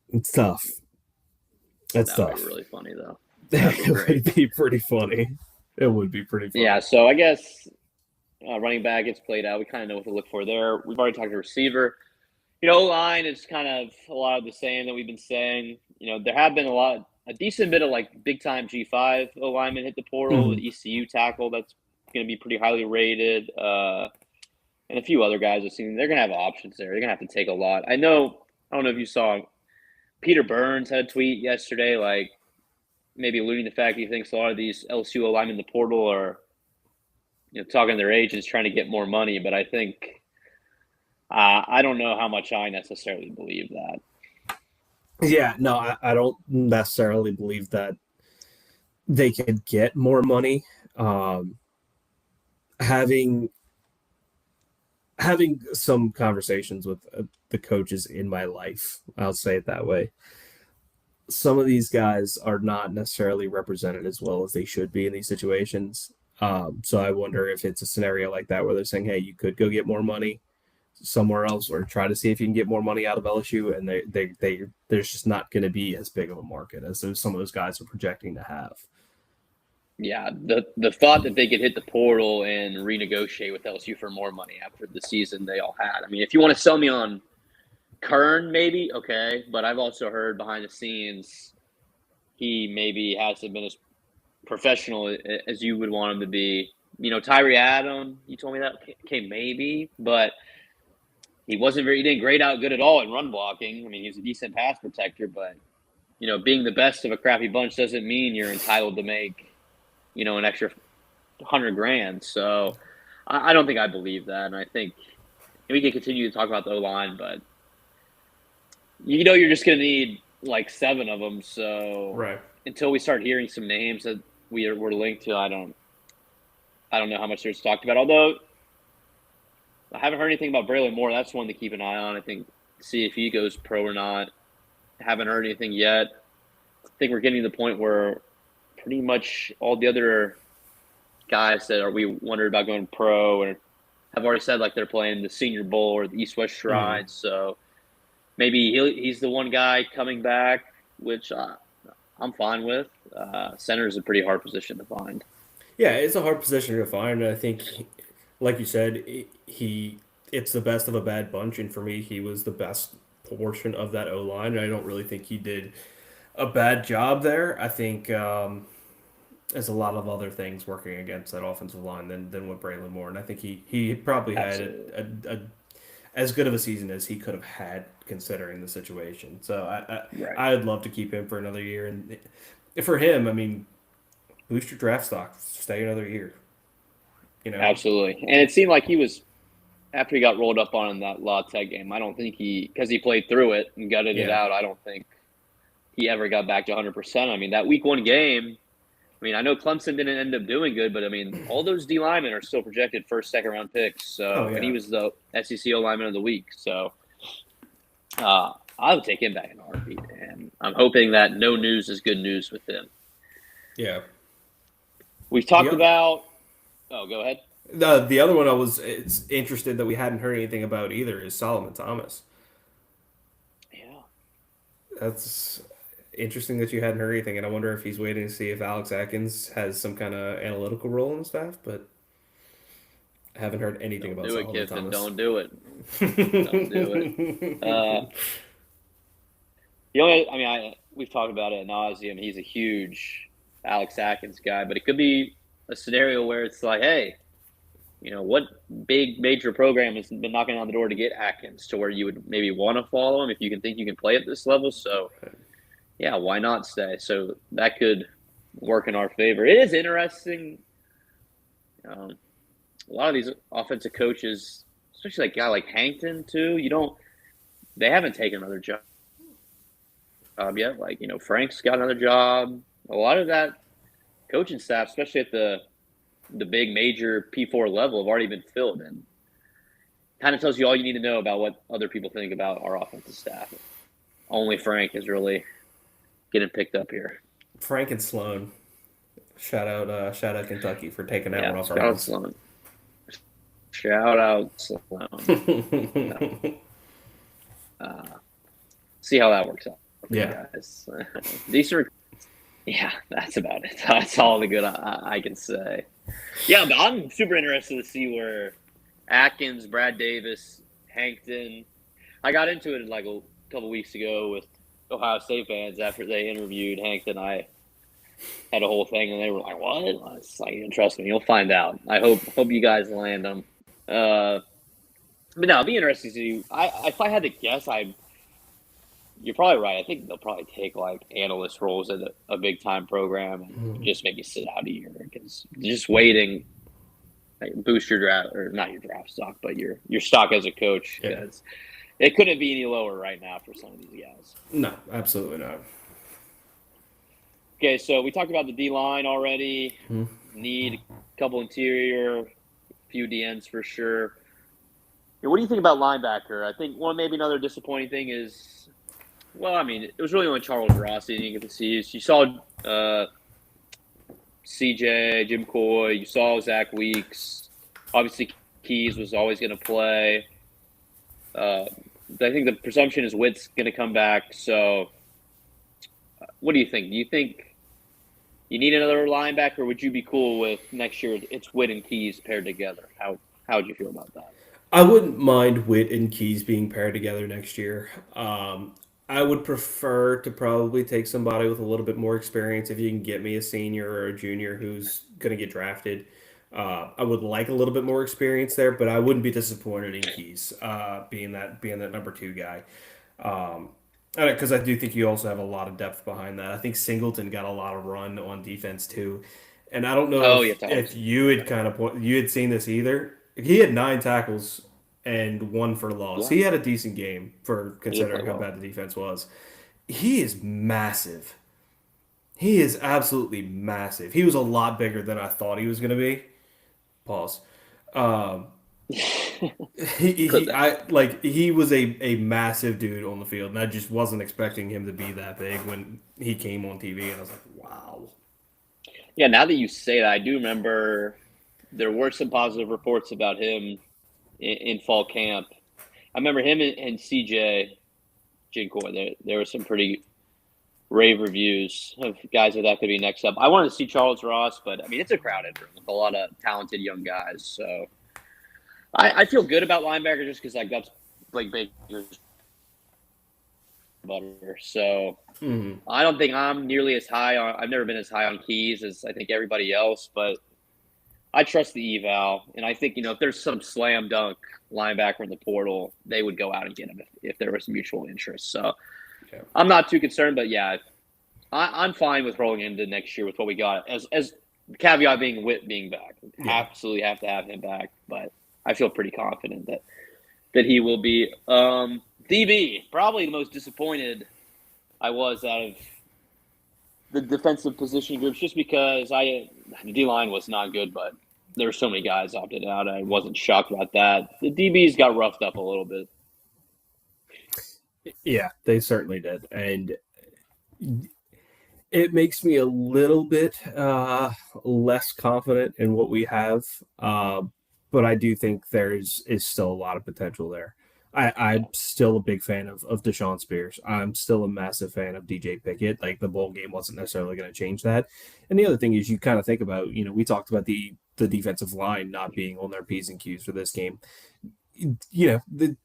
It's tough. That's tough. That would be really funny, though. It would be pretty funny. It would be pretty funny. Yeah, so I guess running back gets played out. We kind of know what to look for there. We've already talked to receiver. O-line is kind of a lot of the same that we've been saying. There have been a decent bit of big-time G5 O-linemen hit the portal. The ECU tackle, that's going to be pretty highly rated. And a few other guys I've seen. They're going to have options there. They're going to have to take a lot. I don't know if you saw Peter Burns had a tweet yesterday, maybe alluding to the fact he thinks a lot of these LSU linemen in the portal are, talking to their agents trying to get more money. But I think I don't know how much I necessarily believe that. Yeah, no, I don't necessarily believe that they could get more money. Having some conversations with the coaches in my life, I'll say it that way, some of these guys are not necessarily represented as well as they should be in these situations. So I wonder if it's a scenario like that where they're saying, hey, you could go get more money somewhere else, or try to see if you can get more money out of LSU, and there's just not going to be as big of a market as some of those guys are projecting to have. Yeah, the thought that they could hit the portal and renegotiate with LSU for more money after the season they all had. I mean, if you want to sell me on Curne, maybe, okay, but I've also heard behind the scenes he maybe hasn't been as professional as you would want him to be. Tyree Adam, you told me that, okay, maybe, but he didn't grade out good at all in run blocking. I mean, he's a decent pass protector, but, being the best of a crappy bunch doesn't mean you're entitled to make, an extra $100,000. So I don't think I believe that. And I think we can continue to talk about the O-line, but you're just going to need 7 of them. So right. Until we start hearing some names that we're linked to, I don't know how much there's talked about. Although I haven't heard anything about Braylon Moore. That's one to keep an eye on. I think, see if he goes pro or not. Haven't heard anything yet. I think we're getting to the point where pretty much all the other guys that we wondered about going pro and have already said they're playing the Senior Bowl or the East-West Shrine. So maybe he's the one guy coming back, which I'm fine with. Center is a pretty hard position to find. Yeah, it's a hard position to find. And I think, like you said, it's the best of a bad bunch. And for me, he was the best portion of that O-line. And I don't really think he did a bad job there. I think there's a lot of other things working against that offensive line than what Braylon Moore. And I think he probably had a as good of a season as he could have had considering the situation. So I'd love to keep him for another year. And for him, I mean, boost your draft stock, stay another year. Absolutely. And it seemed like he was, after he got rolled up on in that La Tech game, I don't think because he played through it and gutted it out, I don't think he ever got back to 100%. I mean, that week 1 game, I know Clemson didn't end up doing good, but all those D linemen are still projected first, second round picks. So, and he was the SEC lineman of the week. So, I would take him back in a heartbeat, and I'm hoping that no news is good news with him. Yeah. We've talked about. Oh, go ahead. The other one it's interested that we hadn't heard anything about either is Solomon Thomas. Yeah. interesting that you hadn't heard anything, and I wonder if he's waiting to see if Alex Atkins has some kind of analytical role in the staff, but I haven't heard anything Don't about do it, Solomon Kiffin. Thomas. Don't do it. Don't do it. We've talked about it ad nauseum. He's a huge Alex Atkins guy, but it could be a scenario where it's like, hey, what big major program has been knocking on the door to get Atkins to where you would maybe want to follow him if you can think you can play at this level? So, yeah, why not stay? So that could work in our favor. It is interesting. A lot of these offensive coaches, especially like a guy like Hankton too, they haven't taken another job yet. Like, Frank's got another job. A lot of that coaching staff, especially at the big major P4 level, have already been filled, and kind of tells you all you need to know about what other people think about our offensive staff. Only Frank is really getting picked up here. Frank and Sloan. Shout out Kentucky for taking that one off our hands. Shout out Sloan. See how that works out. Yeah. Guys. Yeah, that's about it. That's all the good I can say. Yeah, but I'm super interested to see where Atkins, Brad Davis, Hankton. I got into it like a couple weeks ago with Ohio State fans after they interviewed Hankton. I had a whole thing, and they were like, "What?" It's like, trust me, you'll find out. I hope you guys land them. But no, it'll be interesting to see. If I had to guess, you're probably right. I think they'll probably take like analyst roles at a big time program and just maybe sit out a year, because just waiting boost your draft, or not your draft stock, but your stock as a coach, because it couldn't be any lower right now for some of these guys. No, absolutely not. Okay, so we talked about the D line already. Need a couple interior, a few DNs for sure. What do you think about linebacker? I think maybe another disappointing thing is, it was really only Charles Ross that you didn't get to see. You saw CJ, Jim Coy, you saw Zach Weeks. Obviously, Keys was always going to play. I think the presumption is Witt's going to come back. So, what do you think? Do you think you need another linebacker, or would you be cool with next year it's Witt and Keys paired together? How would you feel about that? I wouldn't mind Witt and Keys being paired together next year. I would prefer to probably take somebody with a little bit more experience. If you can get me a senior or a junior who's going to get drafted, I would like a little bit more experience there, but I wouldn't be disappointed in Keys being that number 2 guy. Because I do think you also have a lot of depth behind that. I think Singleton got a lot of run on defense too, and I don't know if you had seen this either. He had 9 tackles and 1 for loss. Yeah. He had a decent game for considering how bad the defense was. He is massive. He is absolutely massive. He was a lot bigger than I thought he was going to be. Pause. He was a massive dude on the field, and I just wasn't expecting him to be that big when he came on TV, and I was like, wow. Yeah, now that you say that, I do remember there were some positive reports about him in fall camp. I remember him and CJ Jinkoy. There were some pretty rave reviews of guys that could be next up. I wanted to see Charles Ross, but it's a crowded room with a lot of talented young guys. So I feel good about linebacker just because that's Blake Baker's butter. So I don't think I'm nearly as high on. I've never been as high on Keys as I think everybody else, but I trust the eval, and I think if there's some slam dunk linebacker in the portal, they would go out and get him if there was mutual interest. So I'm not too concerned, but yeah, I'm fine with rolling into next year with what we got. As the caveat being Witt being back, absolutely have to have him back, but I feel pretty confident that he will be. DB, probably the most disappointed I was out of the defensive position groups, just because the D-line was not good, but there were so many guys opted out. I wasn't shocked about that. The DBs got roughed up a little bit. Yeah, they certainly did. And it makes me a little bit less confident in what we have. But I do think is still a lot of potential there. I'm still a big fan of Deshaun Spears. I'm still a massive fan of DJ Pickett. Like, the bowl game wasn't necessarily going to change that. And the other thing is, you kind of think about, we talked about the defensive line not being on their P's and Q's for this game. The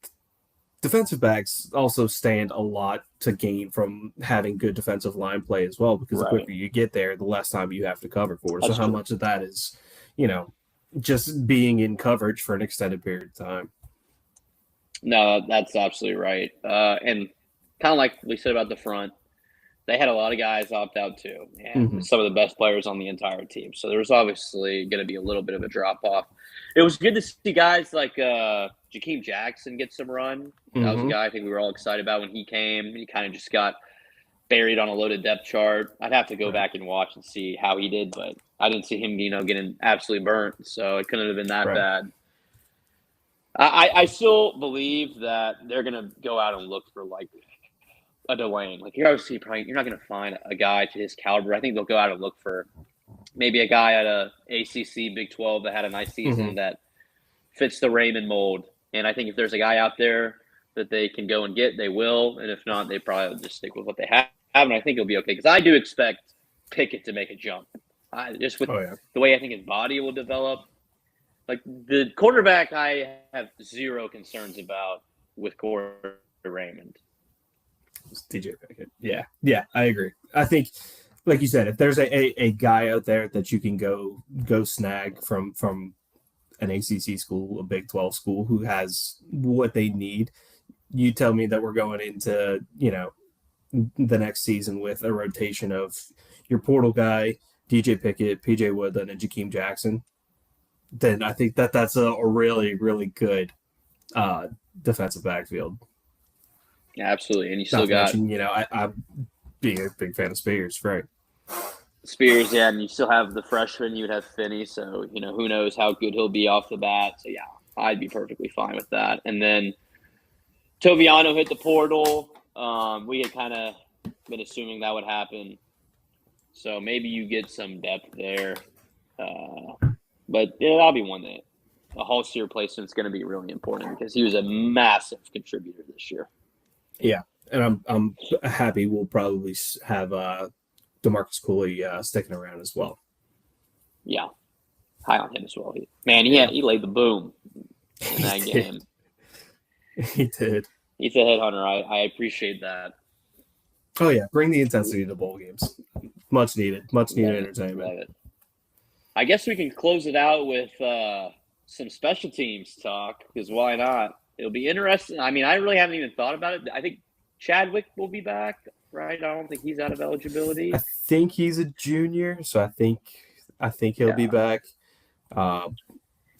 defensive backs also stand a lot to gain from having good defensive line play as well, because the quicker you get there, the less time you have to cover for. So how much of that is, just being in coverage for an extended period of time? No, that's absolutely right. And kind of like we said about the front, they had a lot of guys opt out too, and some of the best players on the entire team. So there was obviously going to be a little bit of a drop off. It was good to see guys like Jakeem Jackson get some run. That was a guy I think we were all excited about when he came. He kind of just got buried on a loaded depth chart. I'd have to go back and watch and see how he did, but I didn't see him, getting absolutely burnt. So it couldn't have been that bad. I still believe that they're going to go out and look for like a Delane. Like, you're not going to find a guy to his caliber. I think they'll go out and look for maybe a guy at a ACC Big 12 that had a nice season that fits the Weigman mold. And I think if there's a guy out there that they can go and get, they will. And if not, they probably will just stick with what they have. And I think it'll be okay, because I do expect Pickett to make a jump. Just with the way I think his body will develop. Like, the quarterback, I have zero concerns about with Corey Raymond. It's DJ Pickett. Yeah, I agree. I think, like you said, if there's a guy out there that you can go snag from an ACC school, a Big 12 school, who has what they need, you tell me that we're going into, the next season with a rotation of your portal guy, DJ Pickett, PJ Woodland, and Jakeem Jackson, then I think that's a really, really good defensive backfield. Yeah, absolutely. And you still got, I'm being a big fan of Spears, right? Spears, yeah, and you still have the freshman. You would have Finney, so who knows how good he'll be off the bat. So yeah, I'd be perfectly fine with that. And then Toviano hit the portal. We had kind of been assuming that would happen, so maybe you get some depth there. But that'll be one that a Halsey replacement is going to be really important, because he was a massive contributor this year. Yeah, and I'm happy we'll probably have DeMarcus Cooley sticking around as well. Yeah, high on him as well. He laid the boom in that game. He did. He's a headhunter. I appreciate that. Oh yeah, bring the intensity to bowl games. Much needed entertainment. I guess we can close it out with some special teams talk, because why not? It'll be interesting. I mean, I really haven't even thought about it. I think Chadwick will be back, right? I don't think he's out of eligibility. I think he's a junior, so I think he'll be back.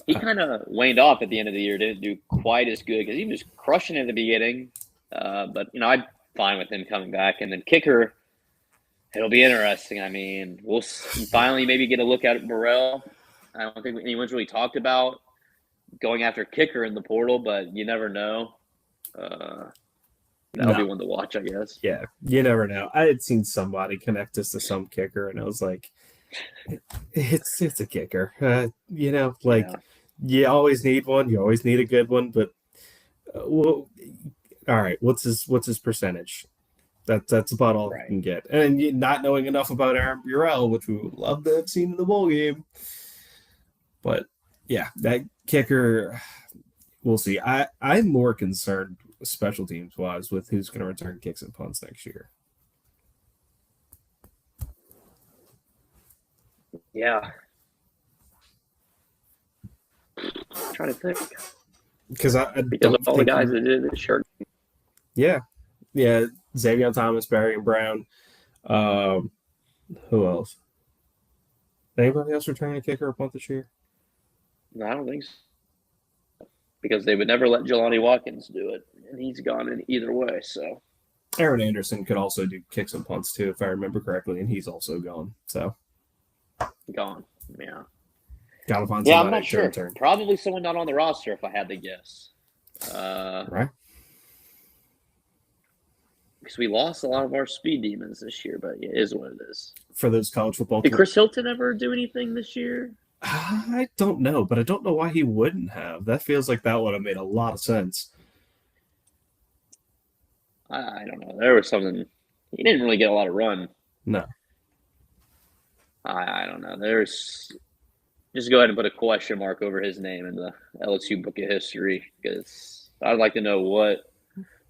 He kind of waned off at the end of the year, didn't do quite as good, because he was crushing in the beginning. But, I'm fine with him coming back. And then kicker, it'll be interesting. I mean, we'll finally maybe get a look at Burrell. I don't think anyone's really talked about going after kicker in the portal, but you never know. That'll be one to watch, I guess. Yeah, you never know. I had seen somebody connect us to some kicker, and I was like, it's a kicker. You always need one. You always need a good one. But all right, what's his percentage? That's about all I can get. And not knowing enough about Aaron Burrell, which we would love to have seen in the bowl game. But yeah, that kicker, we'll see. I'm more concerned special teams wise with who's going to return kicks and punts next year. Yeah. I'm trying to think. Because of all the guys that did this shirt. Yeah. Xavier Thomas, Barion Brown. Who else? Anybody else returning a kicker or punt this year? No, I don't think so. Because they would never let Jelani Watkins do it, and he's gone in either way. So Aaron Anderson could also do kicks and punts too, if I remember correctly, and he's also gone. So gone, yeah. Gotta find somebody. Yeah, I'm not sure. Return. Probably someone not on the roster, if I had to guess. Right. Because we lost a lot of our speed demons this year, but it is what it is. For those college football. Did Chris Hilton ever do anything this year? I don't know, but I don't know why he wouldn't have. That feels like that would have made a lot of sense. I don't know. There was something. He didn't really get a lot of run. No. I don't know. There's just go ahead and put a question mark over his name in the LSU book of history because I'd like to know what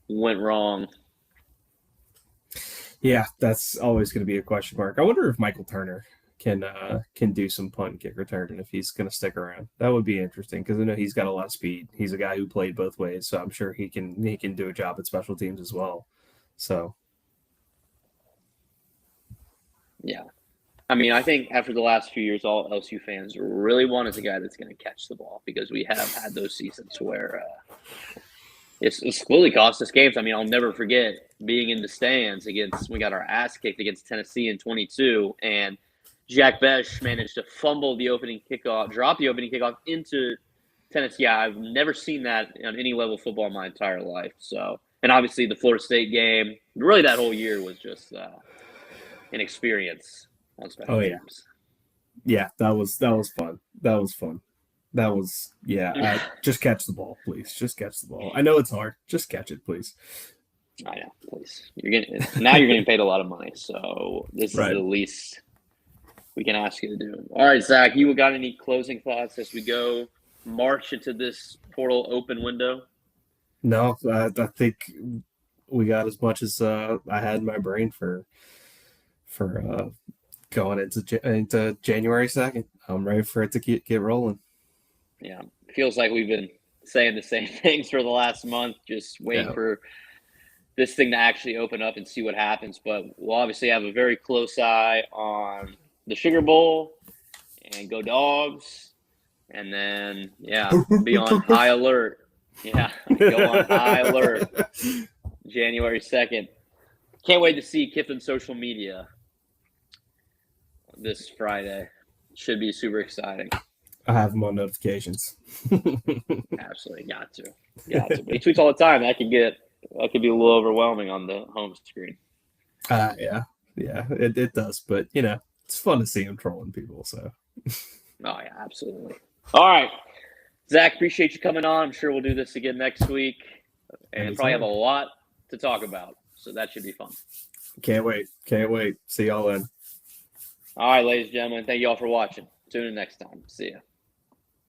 went wrong. Yeah, that's always going to be a question mark. I wonder if Michael Turner can do some punt and kick return and if he's going to stick around. That would be interesting because I know he's got a lot of speed. He's a guy who played both ways, so I'm sure he can do a job at special teams as well. So, yeah. I mean, I think after the last few years, all LSU fans really want is a guy that's going to catch the ball because we have had those seasons where it's clearly cost us games. I mean, I'll never forget being in the stands we got our ass kicked against Tennessee in 22, and Jack Besh managed to fumble the opening kickoff, drop the opening kickoff into Tennessee. Yeah, I've never seen that on any level of football in my entire life. So, and obviously the Florida State game, really that whole year was just an experience. Yeah, that was fun. Just catch the ball, please. Just catch the ball. I know it's hard. Just catch it, please. I know, please. You're getting paid a lot of money, so this is the least we can ask you to do. All right, Zach, you got any closing thoughts as we go march into this portal open window? No, I think we got as much as I had in my brain for going into January 2nd. I'm ready for it to get rolling. Yeah, feels like we've been saying the same things for the last month, just waiting for this thing to actually open up and see what happens. But we'll obviously have a very close eye on the Sugar Bowl and go Dogs. And then, be on high alert. Yeah, go on high alert January 2nd. Can't wait to see Kiffin's social media this Friday. Should be super exciting. I have him on notifications. Absolutely, got to. But he tweets all the time. That could be a little overwhelming on the home screen. Yeah, it does. But it's fun to see him trolling people. So. Oh yeah, absolutely. All right, Zach, appreciate you coming on. I'm sure we'll do this again next week, and probably have a lot to talk about. So that should be fun. Can't wait. See y'all then. All right, ladies and gentlemen, thank you all for watching. Tune in next time. See ya.